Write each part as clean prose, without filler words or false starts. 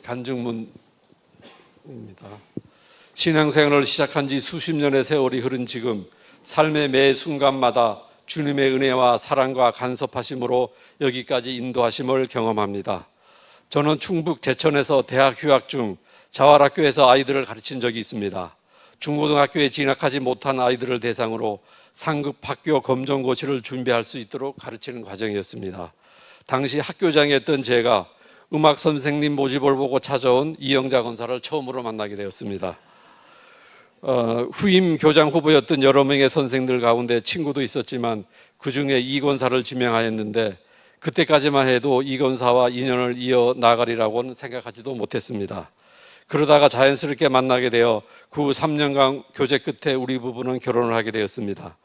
간증문입니다. 신앙생활을 시작한 지 수십 년의 세월이 흐른 지금 삶의 매 순간마다 주님의 은혜와 사랑과 간섭하심으로 여기까지 인도하심을 경험합니다. 저는 충북 제천에서 대학 휴학 중 자활학교에서 아이들을 가르친 적이 있습니다. 중고등학교에 진학하지 못한 아이들을 대상으로 상급 학교 검정고시를 준비할 수 있도록 가르치는 과정이었습니다. 당시 학교장이었던 제가 음악 선생님 모집을 보고 찾아온 이영자 권사를 처음으로 만나게 되었습니다. 후임 교장 후보였던 여러 명의 선생들 가운데 친구도 있었지만 그중에 이 권사를 지명하였는데 그때까지만 해도 이 권사와 인연을 이어나가리라고는 생각하지도 못했습니다. 그러다가 자연스럽게 만나게 되어 그 후 3년간 교제 끝에 우리 부부는 결혼을 하게 되었습니다.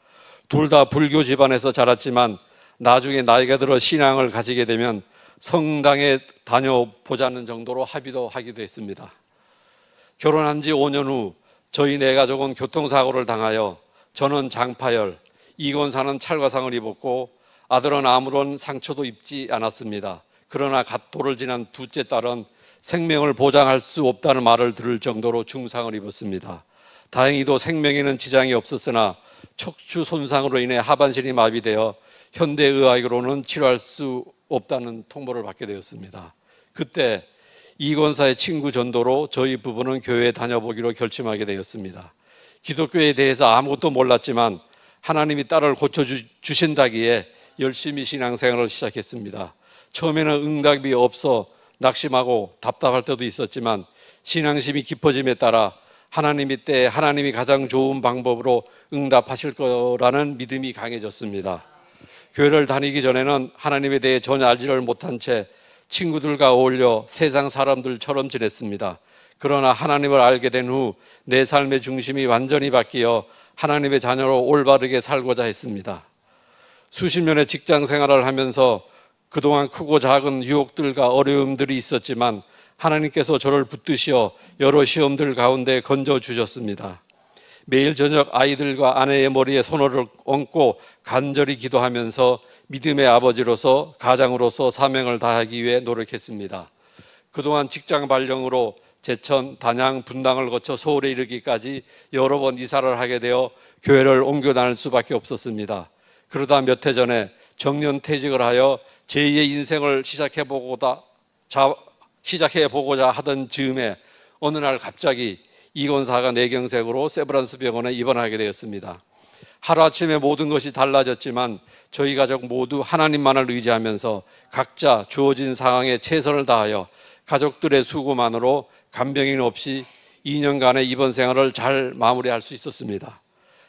둘 다 불교 집안에서 자랐지만 나중에 나이가 들어 신앙을 가지게 되면 성당에 다녀보자는 정도로 합의도 하기도 했습니다. 결혼한 지 5년 후 저희 네 가족은 교통사고를 당하여 저는 장파열, 이 권사는 찰과상을 입었고 아들은 아무런 상처도 입지 않았습니다. 그러나 갓 돌을 지난 둘째 딸은 생명을 보장할 수 없다는 말을 들을 정도로 중상을 입었습니다. 다행히도 생명에는 지장이 없었으나 척추 손상으로 인해 하반신이 마비되어 현대의학으로는 치료할 수 없다는 통보를 받게 되었습니다. 그때 이 권사의 친구 전도로 저희 부부는 교회에 다녀보기로 결심하게 되었습니다. 기독교에 대해서 아무것도 몰랐지만 하나님이 딸을 고쳐주신다기에 열심히 신앙생활을 시작했습니다. 처음에는 응답이 없어 낙심하고 답답할 때도 있었지만 신앙심이 깊어짐에 따라 하나님이 때에 하나님이 가장 좋은 방법으로 응답하실 거라는 믿음이 강해졌습니다. 교회를 다니기 전에는 하나님에 대해 전혀 알지를 못한 채 친구들과 어울려 세상 사람들처럼 지냈습니다. 그러나 하나님을 알게 된 후 내 삶의 중심이 완전히 바뀌어 하나님의 자녀로 올바르게 살고자 했습니다. 수십 년의 직장 생활을 하면서 그동안 크고 작은 유혹들과 어려움들이 있었지만 하나님께서 저를 붙드시어 여러 시험들 가운데 건져주셨습니다. 매일 저녁 아이들과 아내의 머리에 손을 얹고 간절히 기도하면서 믿음의 아버지로서 가장으로서 사명을 다하기 위해 노력했습니다. 그동안 직장 발령으로 제천, 단양, 분당을 거쳐 서울에 이르기까지 여러 번 이사를 하게 되어 교회를 옮겨 다닐 수밖에 없었습니다. 그러다 몇 해 전에 정년퇴직을 하여 제2의 인생을 시작해보고자 하던 즈음에 어느 날 갑자기 이 권사가 뇌경색으로 세브란스 병원에 입원하게 되었습니다. 하루아침에 모든 것이 달라졌지만 저희 가족 모두 하나님만을 의지하면서 각자 주어진 상황에 최선을 다하여 가족들의 수고만으로 간병인 없이 2년간의 입원 생활을 잘 마무리할 수 있었습니다.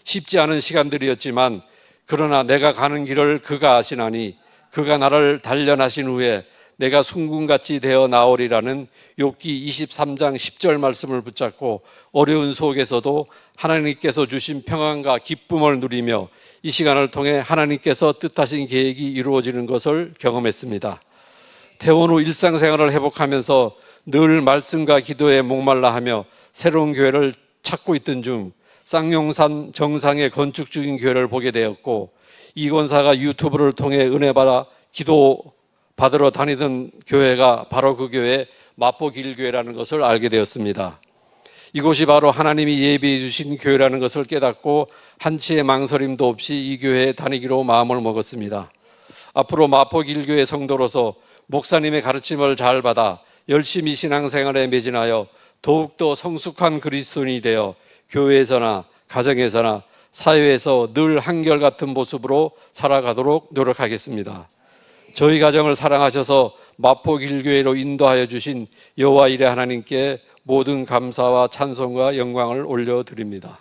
쉽지 않은 시간들이었지만 그러나 내가 가는 길을 그가 아시나니 그가 나를 단련하신 후에 내가 순금같이 되어 나오리라는 욥기 23장 10절 말씀을 붙잡고 어려운 속에서도 하나님께서 주신 평안과 기쁨을 누리며 이 시간을 통해 하나님께서 뜻하신 계획이 이루어지는 것을 경험했습니다. 퇴원 후 일상생활을 회복하면서 늘 말씀과 기도에 목말라 하며 새로운 교회를 찾고 있던 중 쌍용산 정상에 건축 중인 교회를 보게 되었고 이 권사가 유튜브를 통해 은혜 받아 기도 받으러 다니던 교회가 바로 그 교회 마포길교회라는 것을 알게 되었습니다. 이곳이 바로 하나님이 예비해 주신 교회라는 것을 깨닫고 한치의 망설임도 없이 이 교회에 다니기로 마음을 먹었습니다. 앞으로 마포길교회 성도로서 목사님의 가르침을 잘 받아 열심히 신앙생활에 매진하여 더욱더 성숙한 그리스도인이 되어 교회에서나 가정에서나 사회에서 늘 한결같은 모습으로 살아가도록 노력하겠습니다. 저희 가정을 사랑하셔서 마포길교회로 인도하여 주신 여호와 이레 하나님께 모든 감사와 찬송과 영광을 올려드립니다.